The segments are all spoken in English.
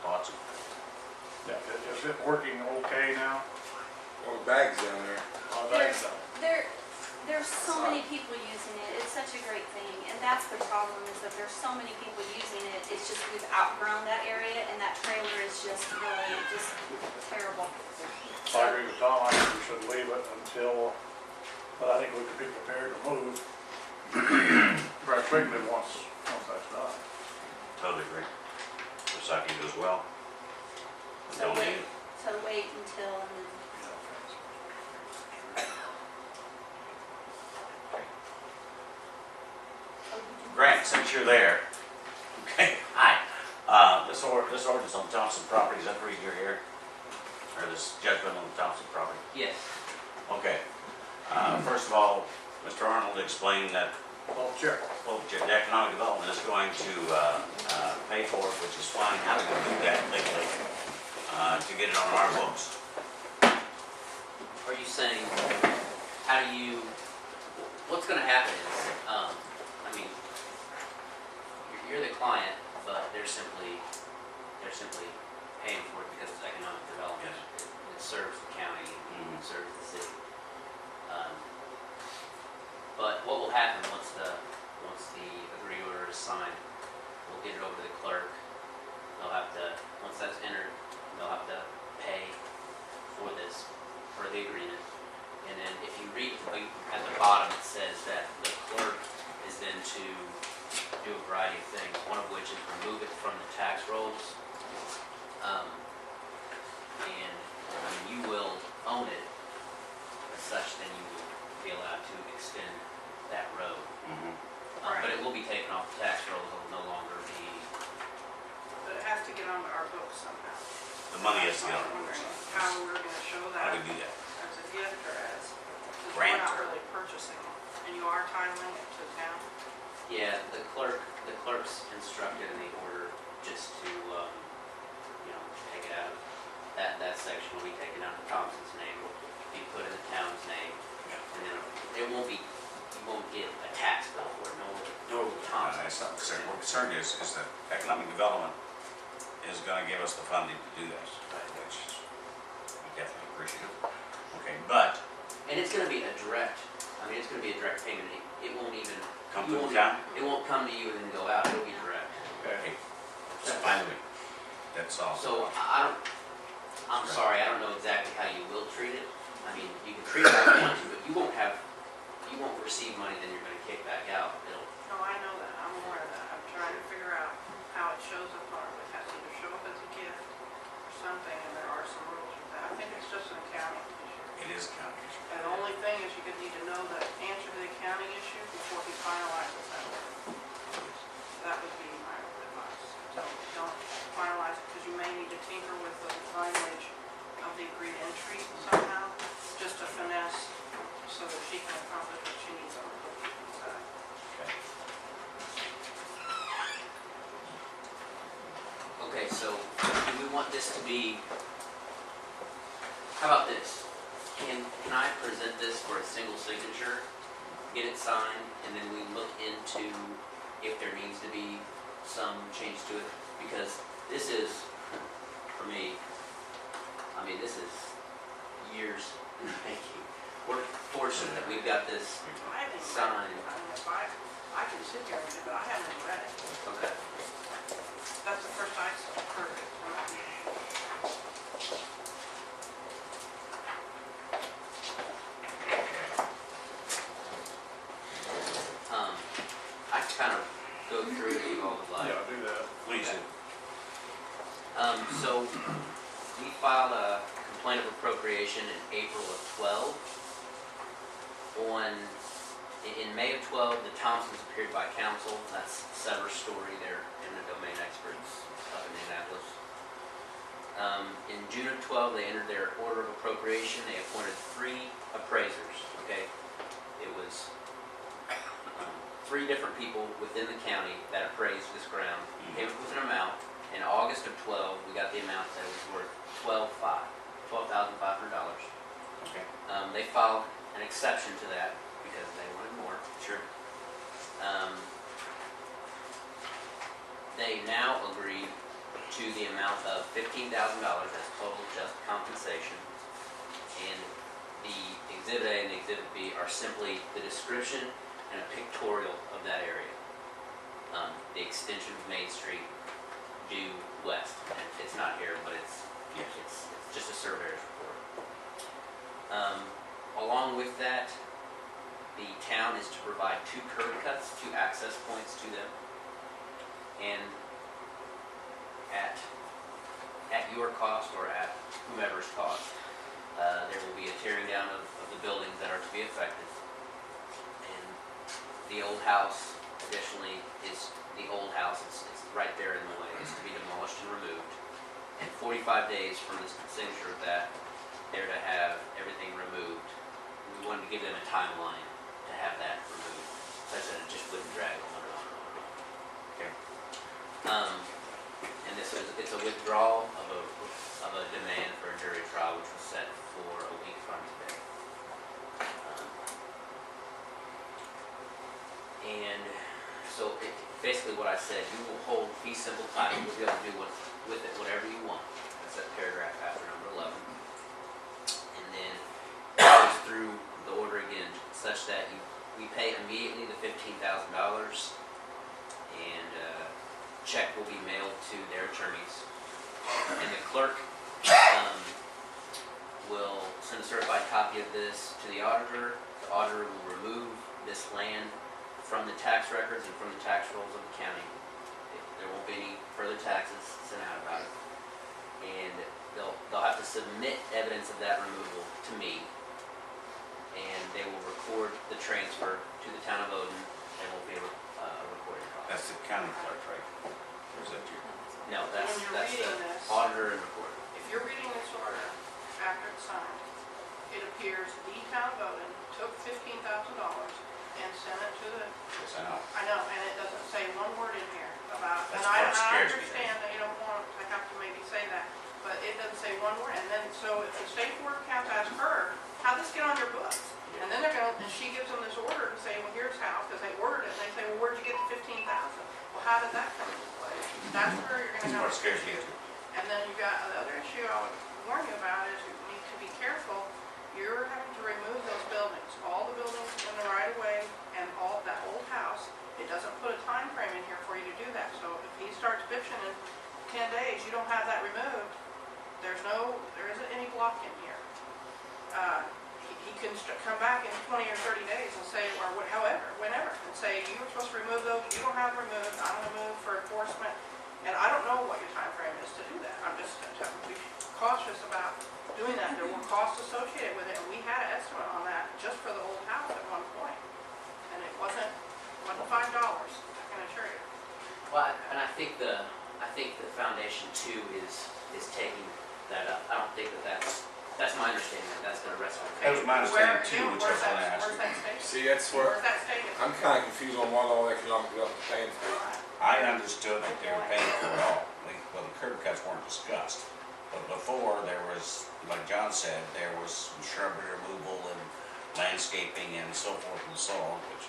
thoughts? Yeah, is it working okay now? All the bags down there. Oh, that's, There's so many people using it. It's such a great thing, and that's the problem, is that there's so many people using it. It's just we've outgrown that area, and that trailer is just really just terrible. I agree with Tom, I think we should leave it until, but I think we could be prepared to move very quickly once that's done. Totally agree. Recycling goes well. So Donate wait, it. so wait until, and then Grant, since you're there, okay, hi. This ordinance on Thompson property, is that for you're here? Or this judgment on the Thompson property? Yes. Okay. First of all, Mr. Arnold explained that Well, check. the economic development is going to pay for it, which is fine. How are we going to do that legally to get it on our books? Are you saying, how do you, what's going to happen is, I mean, you're the client, but they're simply paying for it because it's economic development. Yes. It serves the county, Mhm. it serves the city. But what will happen once the agreed order is signed, we'll get it over to the clerk. They'll have to, once that's entered, they'll have to pay for this, for the agreement. And then if you read at the bottom, it says that the clerk is then to do a variety of things, one of which is remove it from the tax rolls. And I mean, you will own it as such, then you will be allowed to extend that road. Mhm. But it will be taken off the tax rolls, it will no longer be. But it has to get onto our books somehow. The money is I'm the other wondering how we're gonna show How that do we do that? as a gift or as, because we're Grant. not really purchasing it, and you are titling it to the town. Yeah, the clerk's instructed in the order just to, take it out of, that section will be taken out of Thompson's name, will be put in the town's name, and then it won't be, you won't get a tax bill for it, nor will Thompson. That's not concerned. What concern is that economic development is going to give us the funding to do this, which is definitely appreciative. Okay, but And it's gonna be a direct, it's gonna be a direct payment, it won't even. come you to the won't- town. It won't come to you and then go out, it'll be direct. Okay. It's fine with me. That's all. So I'm sorry, I don't know exactly how you will treat it. I mean, you can treat it how you want to, but you won't receive money, then you're gonna kick back out. No, I know that, I'm aware of that, I'm trying to figure out how it shows up on our, it has to either show up as a gift or something, and there are some rules with that. I think it's just an accounting issue. It is county. And the only thing is you could need to know the answer to the accounting issue before he finalizes that order. That would be my advice. So don't finalize it, because you may need to tinker with the language of the agreed entry somehow, just to finesse so that she can accomplish what she needs on the book. Okay. Okay, so do we want this to be, how about this? Can I present this for a single signature, get it signed, and then we look into if there needs to be some change to it? Because this is, for me, this is years in the making. We're fortunate that we've got this I haven't signed. read it. I mean, if I can sit here and do it, but I haven't read it. Okay. That's the first I heard it from you. I can kind of go through it if you all would like. Yeah, do that. Please do. So we filed a complaint of appropriation in April of 12. In May of 12, the Thompsons appeared by counsel. That's Sever's story. They're eminent domain experts up in Indianapolis. In June of 12, they entered their order of appropriation. They appointed 3 appraisers. Okay, it was 3 different people within the county that appraised this ground. Came up with an amount. In August of 12, we got the amount that was worth $12,500. Okay. They filed an exception to that because they wanted more. Sure. They now agreed to the amount of $15,000 as total just compensation. And the Exhibit A and the Exhibit B are simply the description and a pictorial of that area. The extension of Main Street due west. And it's not here, but it's just a surveyor's report. Along with that, the town is to provide 2 curb cuts, 2 access points to them. And at your cost or at whomever's cost, there will be a tearing down of the buildings that are to be affected. And the old house, additionally, is the old house. It's right there in the way. It's to be demolished and removed. And 45 days from the signature of that, they're to have everything removed. We wanted to give them a timeline to have that removed, such that it just wouldn't drag on and on and on. Okay. And it's a withdrawal of a demand for a jury trial, which was set for a week from today. And so basically what I said, you will hold fee simple title, you'll be able to do with it whatever you want. That's that paragraph after number 11. And then it goes through the order again, such that we pay immediately the $15,000, and check will be mailed to their attorneys. And the clerk will send a certified copy of this to the auditor. The auditor will remove this land from the tax records and from the tax rolls of the county. There won't be any further taxes sent out about it. And they'll have to submit evidence of that removal to me, and they will record the transfer to the town of Odon. There won't be a recording cost. That's the county clerk, right? Or is that you? No, that's When you're the reading this, auditor and recorder. if you're reading this order after it's signed, it appears the town of Odon took $15,000 and sent it to the, Yes, I know. I know, and it doesn't say one word in here about, and That's I what scares me. understand that you don't want to have to maybe say that, but it doesn't say one word, and then, so if the state board of accounts asks her, how'd this get on your books? And then they're gonna, and she gives them this order to say, well, here's how, because they ordered it, and they say, well, where'd you get the 15,000? Well, how did that come into play? That's where you're That's gonna what have. scares me too. And then you got, the other issue I would warn you about is you need to be careful. You're having to remove those buildings, all the buildings in the right of way and all that old house. It doesn't put a time frame in here for you to do that. So if he starts bitching in 10 days, you don't have that removed, there isn't any block in here. He can come back in 20 or 30 days and say, or whenever, and say, you were supposed to remove those, you don't have them removed, I'm gonna move for enforcement. And I don't know what your time frame is to do that. I'm just having to be cautious about doing that. There were costs associated with it, and we had an estimate on that just for the old house at one point. And it wasn't $5, I can assure you. Well, and I think the foundation too is taking that up. I don't think that's my understanding, that that's gonna rest with. That was my understanding too, which I was Where's gonna ask Where's you. that stated? See, that's where, Where's that stated? I'm kinda confused on what all economic development paying for. I understood that they were paying for it all. Well, the curb cuts weren't discussed. But before, there was, like John said, there was some shrubbery removal and landscaping and so forth and so on, which,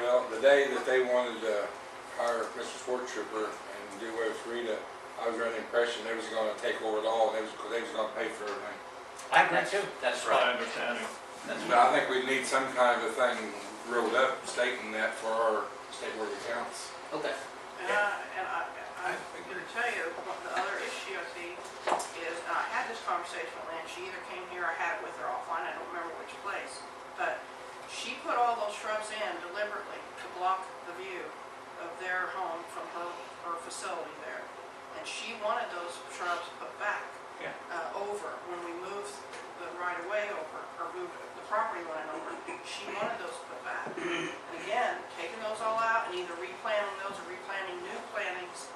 Well, the day that they wanted to hire Mr. Sport Trooper and do away with Rita, I was under the impression they was gonna take over it all, and they was gonna pay for everything. I agree too. That's That's my right. understanding. That's But I think we need some kind of a thing rolled up stating that for our state board of accounts. Okay. And I'm going to tell you, what the other issue I see is, and I had this conversation with Lynn, she either came here or I had it with her offline, I don't remember which place, but she put all those shrubs in deliberately to block the view of their home from her facility there. And she wanted those shrubs put back Yeah. over when we moved the right of way over, or moved the property line over. She wanted those put back. And again, taking those all out and either replanting those or replanting new plantings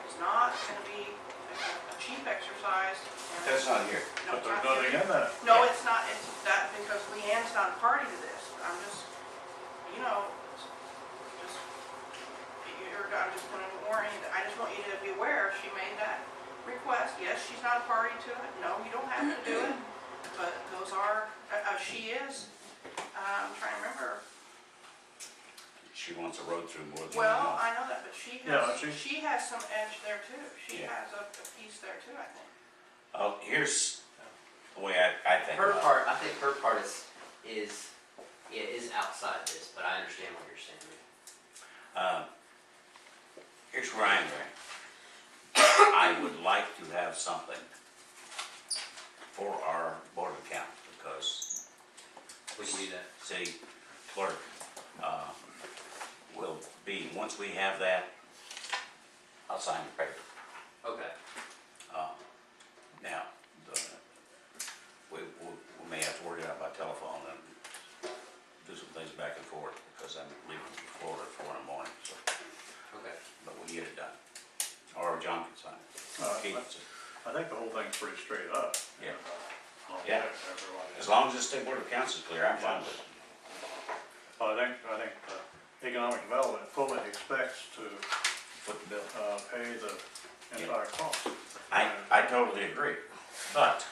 is not gonna be a cheap exercise. and That's not here. no, But there's not nothing here. in that. No, it's not, it's that, because Leanne's not a party to this. I'm just, you know, I'm just gonna warn you, I just want you to be aware, she made that request. Yes, she's not a party to it. No, you don't have to do it. But those are, she is, I'm trying to remember. she wants a road through more than Well, anything else. I know that, but she Yeah, has, she- she has some edge there too. She Yeah. has a piece there too, I think. Here's the way I think Her about it. part, I think her part is outside this, but I understand what you're saying. Here's where I'm going. I would like to have something for our board of accounts, because We can do that. city clerk will be, once we have that, I'll sign the paper. Okay. Now, we may have to work it out by telephone and do some things back and forth, because I'm leaving for Florida at 4 in the morning, so, Okay. but we'll get it done. Or John can sign it. Keith can sign it. I think the whole thing's pretty straight up. Yeah. I'll Yeah. let everyone- As long as the state board of accounts is clear, I'm fine with it. Well, I think economic development fully expects to, Foot the bill. pay the entire cost. I totally agree, but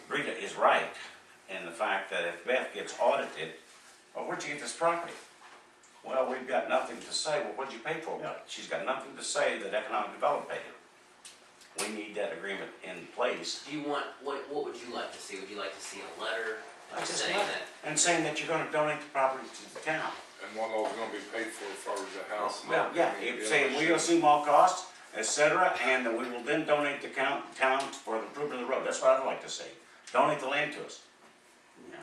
Rita is right in the fact that if Beth gets audited, well, where'd you get this property? Well, we've got nothing to say. Well, what'd you pay for it? Yeah. She's got nothing to say that economic development paid it. We need that agreement in place. Do you want, what would you like to see? Would you like to see a letter Just saying let- that? And saying that you're gonna donate the property to the town. And one of those gonna be paid for as far as the house. and Well, yeah, everything. it's saying we assume all costs, et cetera, and that we will then donate the town for the improvement of the road. That's what I'd like to see. Donate the land to us. Yeah.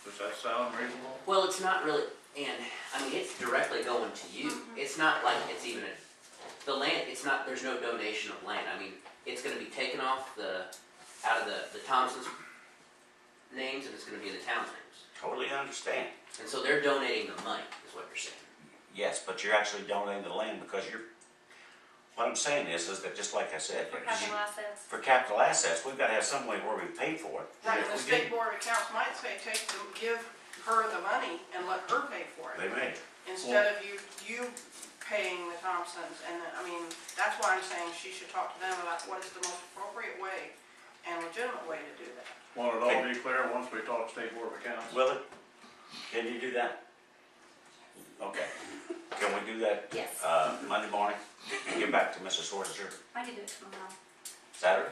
Does that sound reasonable? Well, it's not really, and, I mean, it's directly going to you. It's not like it's even the land, it's not, there's no donation of land. I mean, it's gonna be taken off out of the Thompsons' names, and it's gonna be in the town's names. Totally understand. And so they're donating the money, is what you're saying. Yes, but you're actually donating the land because what I'm saying is that just like I said, For capital assets. for capital assets, we've gotta have some way where we pay for it. Right, If the we state didn't, board of accounts might say, give her the money and let her pay for They it. may. Instead of you paying the Thompsons, and, I mean, that's why I'm saying she should talk to them about what is the most appropriate way and legitimate way to do that. Want it all be clear once we talk state board of accounts? Will it? Can you do that? Okay. Can we do that, Yes, Monday morning and get back to Mrs. Horsinger I can do it tomorrow. Saturday?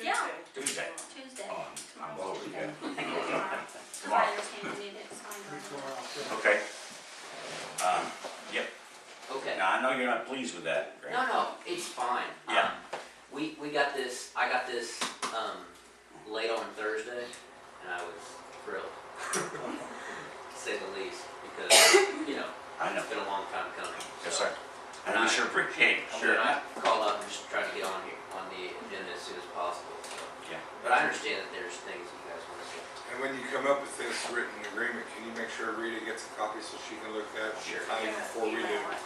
Yeah. Tuesday. Tuesday. Oh, I'm Tomorrow's over Tuesday. it. I can do it tomorrow. Cause I understand you need it signed. Okay. Yep. Okay. Now, I know you're not pleased with that, Greg. No, it's fine. Yeah. We got this, I got this, late on Thursday, and I was thrilled, to say the least, because, I know. it's been a long time coming. Yes, so. sir. And we sure appreciate it. Sure. I called up and just tried to get on here, on the agenda as soon as possible, so. Yeah. But I understand that there's things you guys want to see. And when you come up with this written agreement, can you make sure Rita gets a copy so she can look at it? Sure. Time before we do. Email it.